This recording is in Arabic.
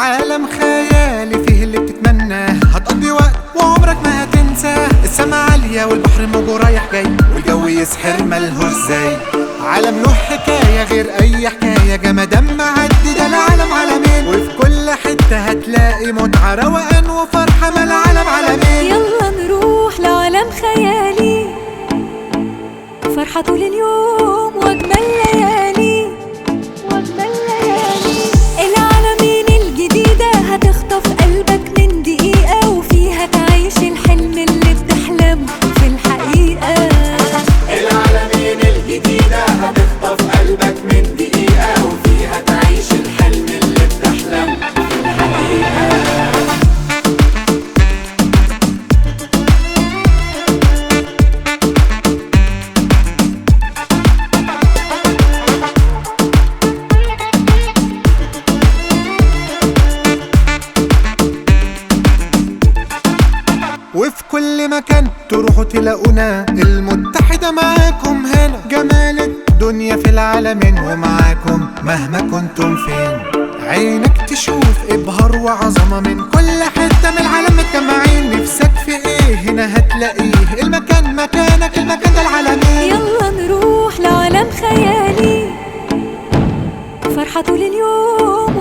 عالم خيالي فيه اللي بتتمناه، هتقضي وقت وعمرك ما هتنساه. السما عالية والبحر موجه رايح جاي، والجو يسحر ملهوش زي. عالم له حكاية غير أي حكاية، جمدان معدي ده العالم عالمين، وفي كل حتة هتلاقي متعة روقان وفرحة ما العالم عالمين. يلا نروح لعالم خيالي، فرحة طول اليوم وأجمل ليالي. العالمين الجديدة هتخطف قلبك من دقيقة، وفيها تعيش الحلم اللي بتحلمه في الحقيقة. العالمين الجديدة هتخطف قلبك من دقيقة، وفيها تعيش الحلم اللي بتحلمه في الحقيقة. وفي كل مكان تروحوا تلاقونا، المتحدة معاكم هنا. جمال الدنيا في العالمين ومعاكم مهما كنتم فين. عينك تشوف إبهار وعظمة من كل حتة من العالم متجمعين. نفسك في ايه هنا هتلاقيه، المكان مكانك، المكان ده العالمين. يلا نروح لعالم خيالي، فرحة طول اليوم